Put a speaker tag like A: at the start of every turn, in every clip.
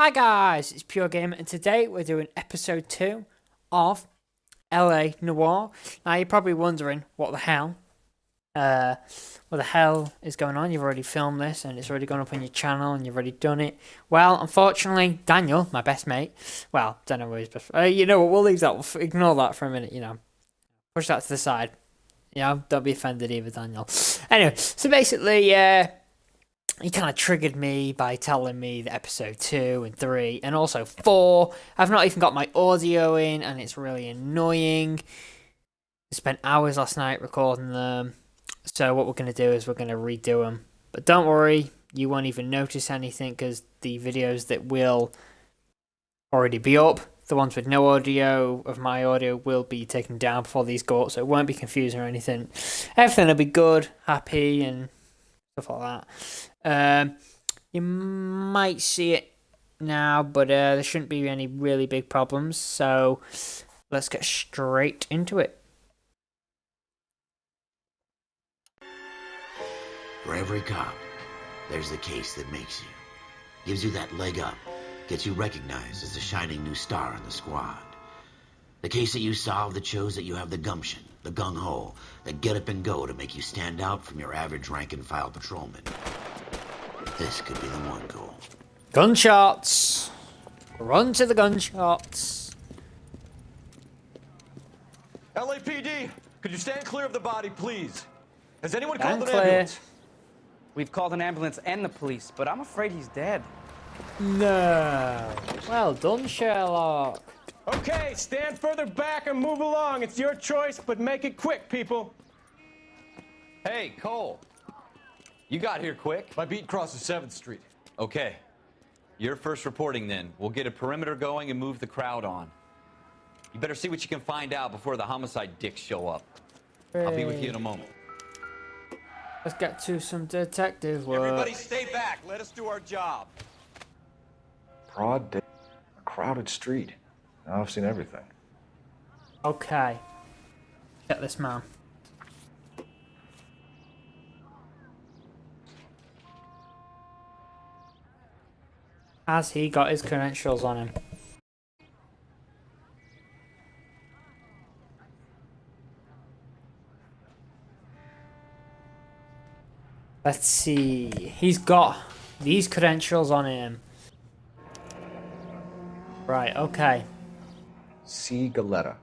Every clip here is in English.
A: Hi guys, it's Pure Gamer, and today we're doing episode 2 of LA Noire. Now you're probably wondering what the hell is going on. You've already filmed this and it's already gone up on your channel and you've already done it. Well, unfortunately, Daniel, my best mate, well, don't know where he's best. You know what? We'll leave that. We'll ignore that for a minute. Push that to the side. Don't be offended either, Daniel. Anyway, so basically, he kind of triggered me by telling me that episode 2 and 3 and also 4, I've not even got my audio in and it's really annoying. I spent hours last night recording them. So what we're going to do is we're going to redo them. But don't worry, you won't even notice anything because the videos that will already be up, the ones with no audio of my audio, will be taken down before these go up. So it won't be confusing or anything. Everything will be good, happy and stuff like that. You might see it now, but there shouldn't be any really big problems. So let's get straight into it.
B: For every cop, there's the case that makes you. Gives you that leg up. Gets you recognized as the shining new star in the squad. The case that you solve that shows that you have the gumption, the gung-ho, the get up and go to make you stand out from your average rank-and-file patrolman. This could be the one, Cole.
A: Gunshots! Run to the gunshots!
C: LAPD, could you stand clear of the body, please? Has anyone
A: Stand
C: called an
A: clear.
C: ambulance?
D: We've called an ambulance and the police, but I'm afraid he's dead.
A: No. Well done, Sherlock.
C: Okay, stand further back and move along. It's your choice, but make it quick, people.
E: Hey, Cole. You got here quick.
C: My beat crosses 7th Street.
E: Okay. You're first reporting then. We'll get a perimeter going and move the crowd on. You better see what you can find out before the homicide dicks show up. I'll be with you in a moment.
A: Let's get to some detective work.
C: Everybody stay back. Let us do our job.
F: Broad day, a crowded street. Now I've seen everything.
A: Okay. Get this man. Has he got his credentials on him? Let's see. He's got these credentials on him. Right, okay.
F: C. Galetta.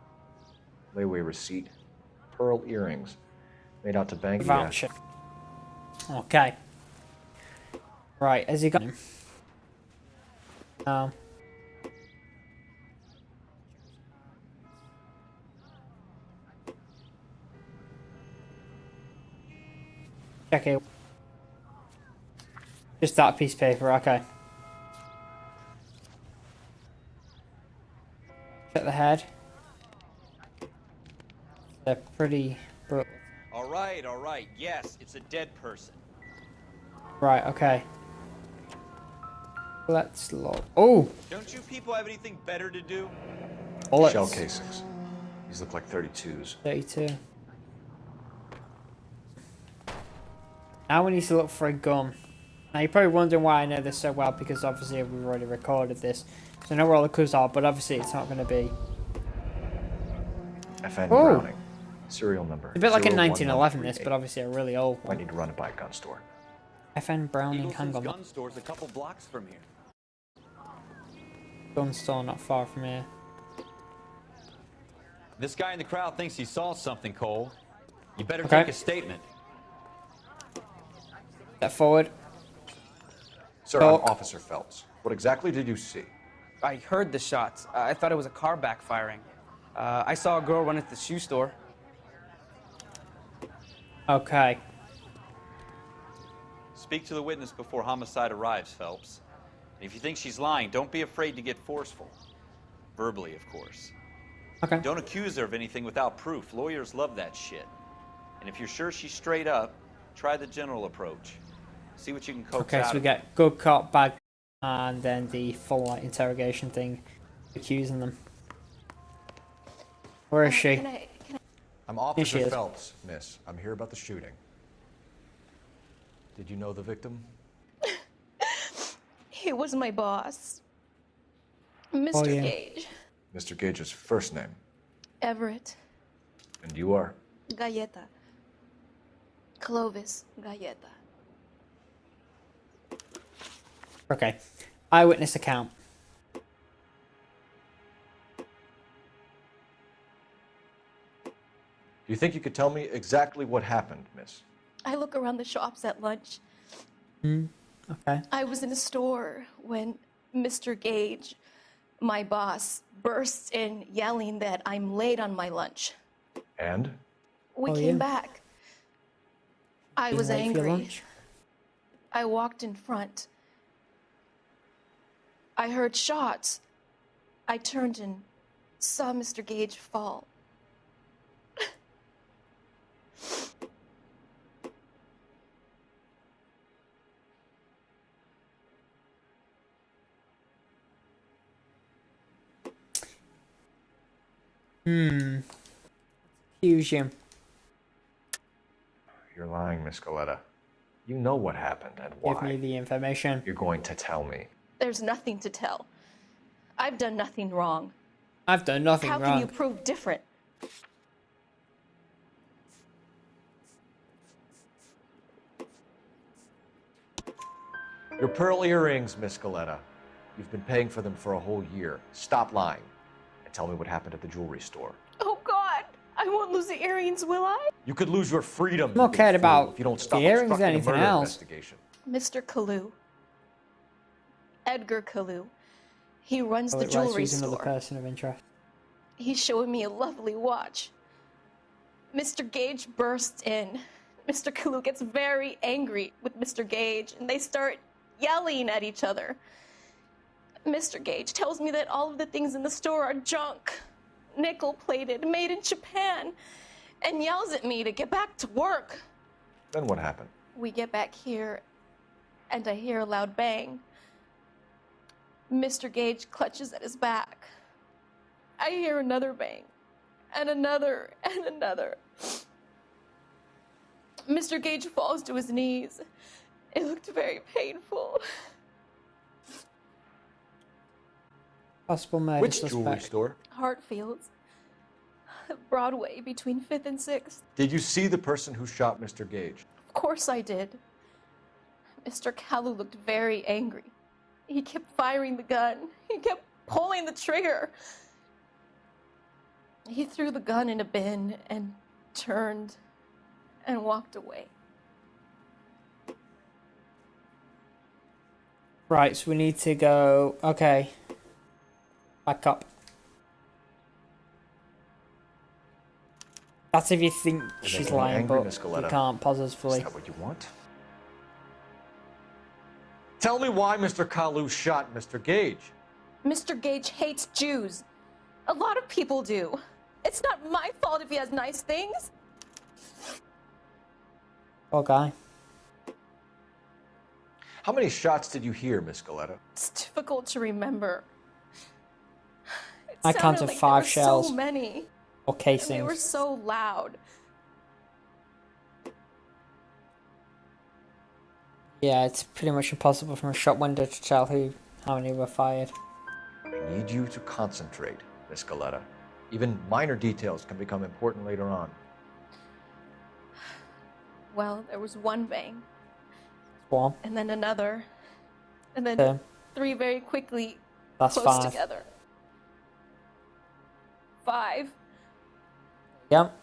F: Layaway receipt. Pearl earrings. Made out to bank.
A: Voucher. Okay. Right, has he got him? No. Okay. Just that piece of paper, okay. Check the head. They're pretty brutal.
G: All right. Yes, it's a dead person.
A: Right, okay. Let's look. Oh!
G: Don't you people have anything better to do?
A: Bullets.
F: Shell casings. These look like 32s.
A: 32. Now we need to look for a gun. Now you're probably wondering why I know this so well, because obviously we've already recorded this. So I know where all the clues are, but obviously it's not going to be.
F: FN
A: Oh.
F: Browning. Serial number.
A: It's a bit like in 1911 this,
F: 01138.
A: but obviously a really old
F: I
A: one.
F: need to run it by a gun store.
A: FN Browning
E: Eagleson's
A: handgun.
E: gun store's a couple blocks from here.
A: Gun store not far from here.
E: This guy in the crowd thinks he saw something, Cole. You better
A: Okay.
E: take a statement.
A: Step forward.
F: Sir,
A: Oh.
F: I'm Officer Phelps. What exactly did you see?
D: I heard the shots. I thought it was a car backfiring. I saw a girl run into the shoe store.
A: Okay.
G: Speak to the witness before homicide arrives, Phelps. And if you think she's lying, don't be afraid to get forceful. Verbally, of course.
A: Okay.
G: Don't accuse her of anything without proof. Lawyers love that shit. And if you're sure she's straight up, try the general approach. See what you can coax
A: Okay,
G: out
A: so we
G: of her.
A: get good cop, bad, and then the full like interrogation thing, accusing them. Where is she?
F: I'm
A: she
F: Officer
A: is.
F: Phelps, miss. I'm here about the shooting. Did you know the victim?
H: He was my boss. Mr.
A: Oh, yeah.
H: Gage.
F: Mr. Gage's first name.
H: Everett.
F: And you are?
H: Galleta. Clovis Galleta.
A: Okay. Eyewitness account.
F: Do you think you could tell me exactly what happened, miss?
H: I look around the shops at lunch.
A: Okay.
H: I was in a store when Mr. Gage, my boss, bursts in yelling that I'm late on my lunch.
F: And?
H: We
A: Oh,
H: came
A: yeah.
H: back. I
A: Being
H: was
A: late for your
H: angry.
A: lunch?
H: I walked in front. I heard shots. I turned and saw Mr. Gage fall.
A: Fusion.
F: You're lying, Miss Galleta. You know what happened and why.
A: Give me the information.
F: You're going to tell me.
H: There's nothing to tell. I've done nothing wrong.
A: I've done nothing
H: How
A: wrong.
H: can you prove different?
F: Your pearl earrings, Miss Galleta. You've been paying for them for a whole year. Stop lying and tell me what happened at the jewelry store.
H: Oh God, I won't lose the earrings, will I?
F: You could lose your freedom.
A: I'm not
F: you
A: cared
F: fool,
A: about
F: if you don't
A: the
F: stop
A: earrings or
F: obstructing a
A: anything
F: murder
A: else.
F: investigation.
H: Mr. Kalu. Edgar Kalu. He runs
A: Oh,
H: the
A: it
H: jewelry
A: writes who's another
H: store.
A: person of interest.
H: He's showing me a lovely watch. Mr. Gage bursts in. Mr. Kalu gets very angry with Mr. Gage, and they start yelling at each other. Mr. Gage tells me that all of the things in the store are junk, nickel-plated, made in Japan, and yells at me to get back to work.
F: Then what happened?
H: We get back here, and I hear a loud bang. Mr. Gage clutches at his back. I hear another bang, and another, and another. Mr. Gage falls to his knees. It looked very painful.
A: Possible murder
F: Which jewelry
A: suspect.
F: store?
H: Hartfield's. Broadway between 5th and 6th.
F: Did you see the person who shot Mr. Gage?
H: Of course I did. Mr. Kalu looked very angry. He kept firing the gun. He kept pulling the trigger. He threw the gun in a bin and turned and walked away.
A: Right, so we need to go. Okay. Back up. That's if you think she's
F: making me
A: lying,
F: angry,
A: but
F: Miss
A: you
F: Galleta.
A: can't
F: Is
A: positively.
F: that what you want? Tell me why Mr. Kalu shot Mr. Gage.
H: Mr. Gage hates Jews. A lot of people do. It's not my fault if he has nice things.
A: Poor guy.
F: How many shots did you hear, Miss Galleta?
H: It's difficult to remember. It
A: I
H: sounded
A: counted
H: like
A: 5
H: there were
A: shells.
H: So many.
A: Or
H: And they were
A: casings.
H: so loud.
A: Yeah, it's pretty much impossible from a shop window to tell how many were fired.
F: I need you to concentrate, Miss Galleta. Even minor details can become important later on.
H: Well, there was one bang,
A: One.
H: and then another, and then
A: Okay.
H: 3 very quickly
A: That's
H: close
A: 5.
H: together. 5.
A: Yep.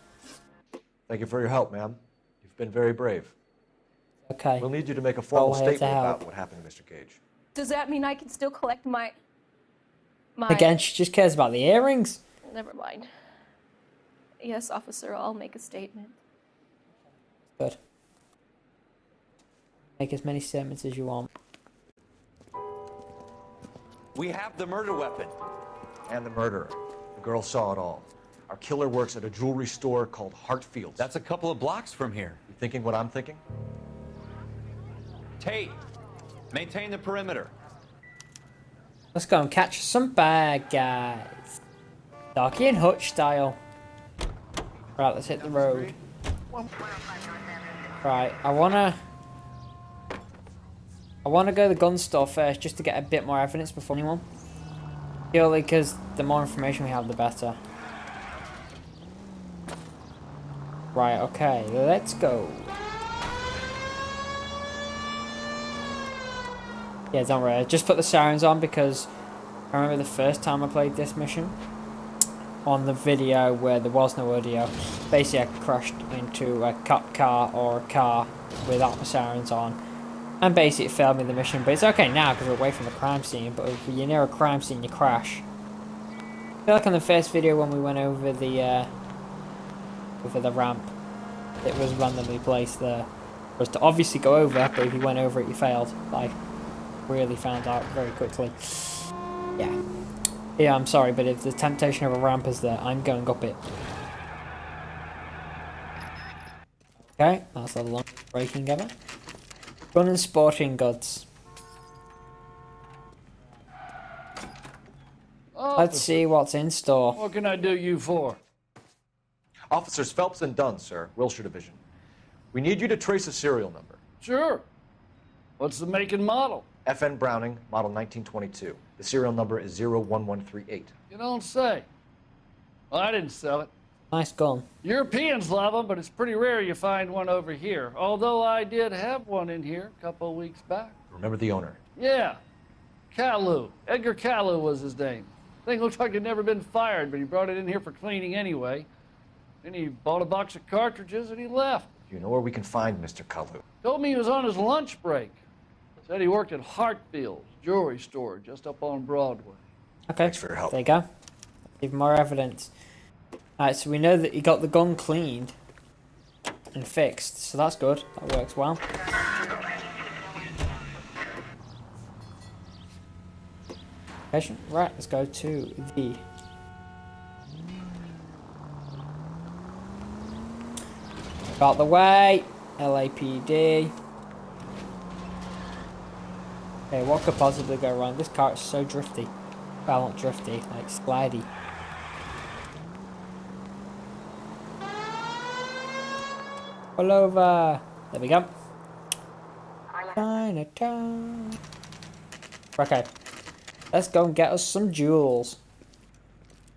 F: Thank you for your help, ma'am. You've been very brave.
A: Okay.
F: We'll need you to make a formal
A: Well, here to
F: statement
A: help.
F: about what happened to Mr. Gage.
H: Does that mean I can still collect my...
A: Again, she just cares about the earrings.
H: Never mind. Yes, officer, I'll make a statement.
A: Good. Make as many statements as you want.
E: We have the murder weapon.
F: And the murderer. The girl saw it all. Our killer works at a jewelry store called Hartfield's.
E: That's a couple of blocks from here.
F: You thinking what I'm thinking?
E: Tate, maintain the perimeter.
A: Let's go and catch some bad guys. Darky and Hutch style. Right, let's hit the road. Right, I wanna go to the gun store first just to get a bit more evidence before anyone. Purely because the more information we have, the better. Right, okay, let's go. Yeah, don't worry. I just put the sirens on because I remember the first time I played this mission on the video where there was no audio. Basically, I crashed into a cop car or a car without the sirens on. And basically, it failed me the mission. But it's okay now because we're away from the crime scene. But if you're near a crime scene, you crash. I feel like on the first video when we went over the ramp, it was randomly placed there. For us to obviously go over, but if you went over it, you failed. Like, really found out very quickly. Yeah. Yeah, I'm sorry, but if the temptation of a ramp is there, I'm going up it. Okay, that's the longest braking ever. Gun and sporting goods. Let's see what's in store.
I: What can I do you for?
F: Officers Phelps and Dunn, sir, Wilshire Division. We need you to trace a serial number.
I: Sure. What's the make and model?
F: FN Browning, model 1922. The serial number is 01138.
I: You don't say. Well, I didn't sell it.
A: Nice gun.
I: Europeans love them, but it's pretty rare you find one over here. Although I did have one in here a couple of weeks back.
F: Remember the owner?
I: Yeah. Kalu. Edgar Kalu was his name. Thing looked like it'd never been fired, but he brought it in here for cleaning anyway. Then he bought a box of cartridges and he left.
F: You know where we can find Mr. Kalu?
I: Told me he was on his lunch break. Said he worked at Hartfield's jewelry store just up on Broadway.
A: Okay,
F: Thanks for your help.
A: there you go. Even more evidence. Alright, so we know that he got the gun cleaned and fixed, so that's good. That works well. Right, let's go to the... Out the way, LAPD. Okay, what could possibly go wrong? This car is so drifty. Well, not drifty, like slidey. Pull over. There we go. Chinatown. Okay. Let's go and get us some jewels.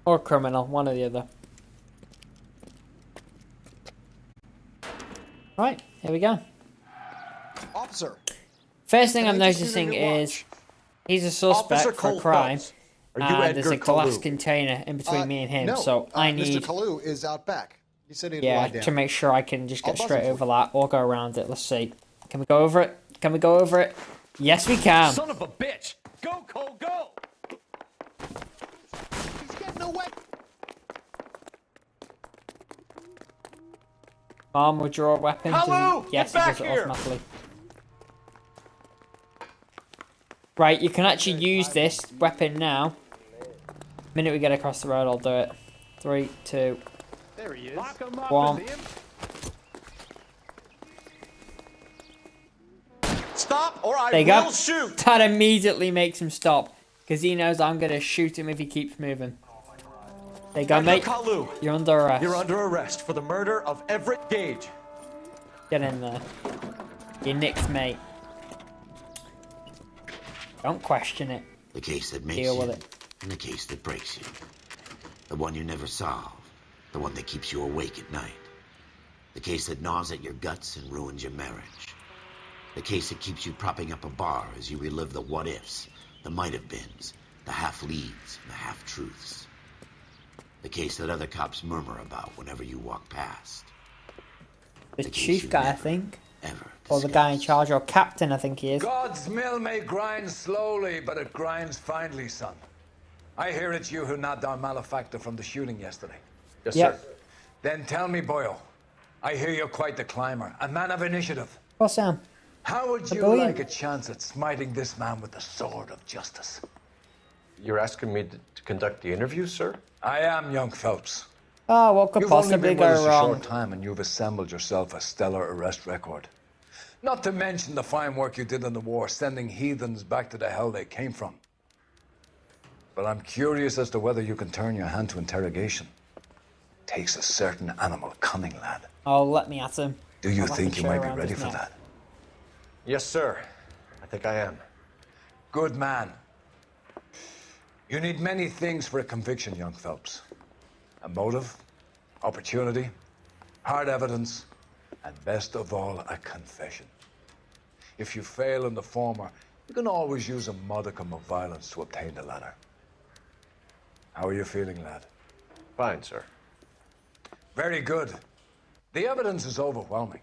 A: Or criminal, one or the other. Right, here we go.
J: Officer.
A: First thing I'm
J: Can I just
A: noticing
J: get your
A: is
J: watch?
A: he's a suspect
J: Officer
A: for
J: Cole
A: a crime.
J: Phelps.
F: Are you
A: And there's a
F: Edgar
A: glass
F: Kalu?
A: container in between me and him,
J: No,
A: so I
J: Mr.
A: need...
J: Kalu is out back. He said he'd
A: Yeah,
J: lie down.
A: to make sure I can just
J: I'll
A: get
J: buzz
A: straight
J: him
A: over
J: for
A: that or go around it. Let's see. Can we go over it? Can we go over it? Yes, we can.
E: Son of a bitch! Go, Cole, go!
J: He's getting away.
A: Arm withdraw weapon.
E: Hello?
A: Yes,
E: Get
A: it does
E: back
A: it
E: here.
A: automatically. Right, you can actually use this weapon now. The minute we get across the road, I'll do it. 3, 2,
C: There he is. Lock him up.
A: 1.
J: Stop or I
A: There you go.
J: will shoot.
A: That immediately makes him stop. Because he knows I'm going to shoot him if he keeps moving. There you go, mate.
F: Kalu,
A: You're under arrest.
F: you're under arrest for the murder of Everett Gage.
A: Get in there. You nicked, mate. Don't question it.
B: The case that makes
A: Deal
B: you,
A: with it.
B: and the case that breaks you. The one you never solve. The one that keeps you awake at night. The case that gnaws at your guts and ruins your marriage. The case that keeps you propping up a bar as you relive the what-ifs, the might-have-beens, the half-leads, and the half-truths. The case that other cops murmur about whenever you walk past.
A: The
B: case
A: chief
B: you
A: guy, I
B: never,
A: think.
B: Ever
A: Or the guy in
B: discuss.
A: charge, or captain, I think he is.
K: God's mill may grind slowly, but it grinds finely, son. I hear it's you who nabbed our malefactor from the shooting yesterday.
F: Yes,
A: Yep.
F: sir.
K: Then tell me, Boyle, I hear you're quite the climber, a man of initiative.
A: What's Sam?
K: How would you
A: brilliant.
K: like a chance at smiting this man with the sword of justice?
F: You're asking me to conduct the interview, sir?
K: I am young Phelps.
A: Oh, what could
K: You've only
A: possibly
K: been with us
A: go
K: a
A: wrong?
K: short time, and you've assembled yourself a stellar arrest record. Not to mention the fine work you did in the war, sending heathens back to the hell they came from. But I'm curious as to whether you can turn your hand to interrogation. Takes a certain animal cunning, lad.
A: Oh, let me at him.
K: Do you
A: I'll have
K: think
A: to
K: you
A: show
K: might be
A: around
K: ready
A: his
K: for
A: neck.
K: that?
F: Yes, sir. I think I am.
K: Good man. You need many things for a conviction, young Phelps. A motive, opportunity, hard evidence, and best of all, a confession. If you fail in the former, you can always use a modicum of violence to obtain the latter. How are you feeling, lad?
F: Fine, sir.
K: Very good. The evidence is overwhelming.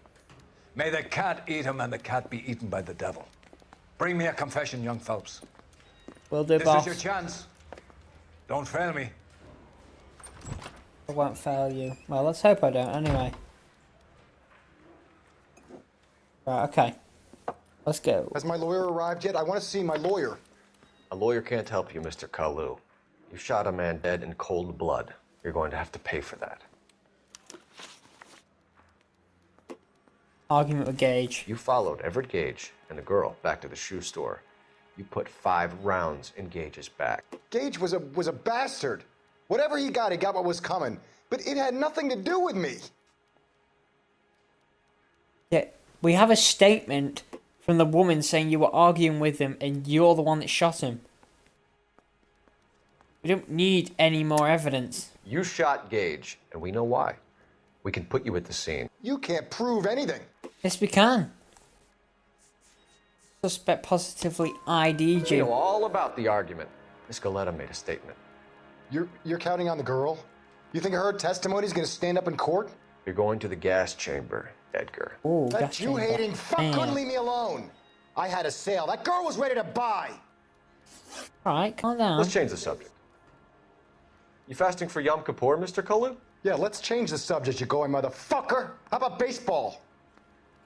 K: May the cat eat him and the cat be eaten by the devil. Bring me a confession, young Phelps.
A: Will do,
K: This
A: boss.
K: is your chance. Don't fail me.
A: I won't fail you. Well, let's hope I don't anyway. Right, okay. Let's go.
J: Has my lawyer arrived yet? I want to see my lawyer.
F: A lawyer can't help you, Mr. Kalu. You shot a man dead in cold blood. You're going to have to pay for that.
A: Argument with Gage.
F: You followed Everett Gage and the girl back to the shoe store. You put 5 rounds in Gage's back.
J: Gage was a bastard. Whatever he got what was coming. But it had nothing to do with me.
A: Yeah, we have a statement from the woman saying you were arguing with him and you're the one that shot him. We don't need any more evidence.
F: You shot Gage, and we know why. We can put you at the scene.
J: You can't prove anything.
A: Yes, we can. Suspect positively ID'd
F: We
A: you.
F: know all about the argument. Miss Galetta made a statement.
J: You're counting on the girl? You think her testimony is going to stand up in court?
F: You're going to the gas chamber, Edgar.
A: Ooh,
J: That
A: gas chamber.
J: Jew-hating fuck
A: Damn.
J: couldn't leave me alone. I had a sale. That girl was ready to buy.
A: Alright, calm down.
F: Let's change the subject. You fasting for Yom Kippur, Mr. Kalu?
J: Yeah, let's change the subject, you going motherfucker. How about baseball?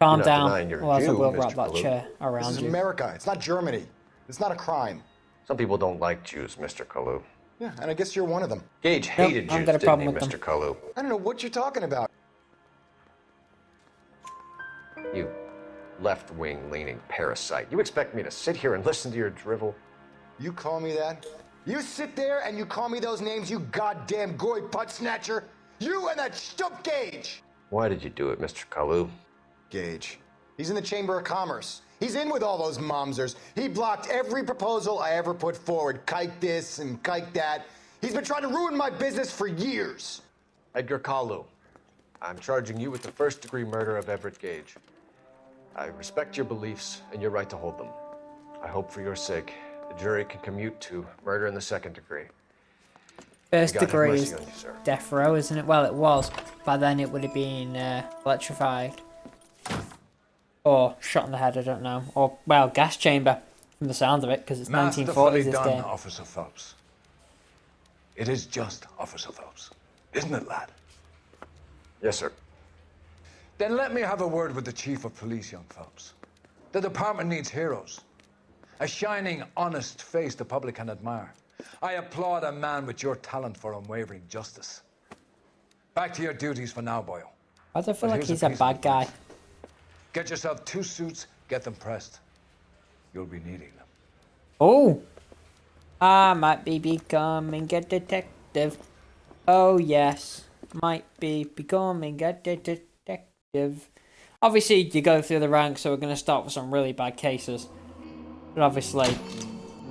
A: Calm
F: You're not
A: down.
F: denying you're a
A: Or else I
F: Jew,
A: will
F: Mr.
A: wrap that
F: Kalu.
A: chair
J: This
A: around
J: is
A: you.
J: America. It's not Germany. It's not a crime.
F: Some people don't like Jews, Mr. Kalu.
J: Yeah, and I guess you're one of them.
F: Gage hated
A: I've
F: Jews,
A: got a
F: didn't
A: problem
F: he,
A: with
F: Mr.
A: them.
F: Kalu?
J: I don't know what you're talking about.
F: You left-wing leaning parasite. You expect me to sit here and listen to your drivel?
J: You call me that? You sit there and you call me those names, you goddamn goy putt snatcher? You and that stup Gage!
F: Why did you do it, Mr. Kalu?
J: Gage. He's in the Chamber of Commerce. He's in with all those momsers. He blocked every proposal I ever put forward. Kike this and kike that. He's been trying to ruin my business for years.
F: Edgar Kalu, I'm charging you with the first-degree murder of Everett Gage. I respect your beliefs and your right to hold them. I hope for your sake the jury can commute to murder in the second degree.
A: First
F: God have
A: degree
F: mercy
A: is
F: on you, sir.
A: death row, isn't it? Well, it was. By then it would have been electrified. Or shot in the head, I don't know. Or, well, gas chamber, from the sound of it, because it's 1940s
K: Masterfully
A: this
K: done,
A: game.
K: Officer Phelps. It is just Officer Phelps, isn't it, lad?
F: Yes, sir.
K: Then let me have a word with the Chief of Police, young Phelps. The department needs heroes. A shining, honest face the public can admire. I applaud a man with your talent for unwavering justice. Back to your duties for now, Boyle.
A: I don't feel
K: But
A: like
K: here's
A: he's
K: a
A: a
K: piece of
A: bad guy.
K: advice. Get yourself 2 suits, get them pressed. You'll be needing them.
A: Oh! I might be becoming a detective. Oh, yes. Might be becoming a detective. Obviously, you go through the ranks, so we're going to start with some really bad cases. But obviously,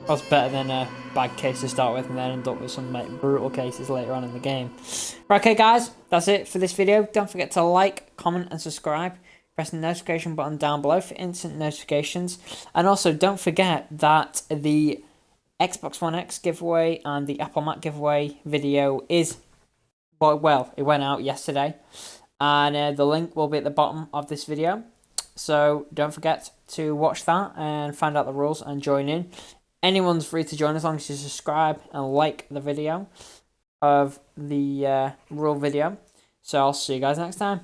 A: what's better than a bad case to start with and then end up with some like, brutal cases later on in the game. Right, okay, guys, that's it for this video. Don't forget to like, comment, and subscribe. Press the notification button down below for instant notifications. And also, don't forget that the Xbox One X giveaway and the Apple Mac giveaway video is, well, it went out yesterday. And the link will be at the bottom of this video. So don't forget to watch that and find out the rules and join in. Anyone's free to join as long as you subscribe and like the video of the rule video. So I'll see you guys next time.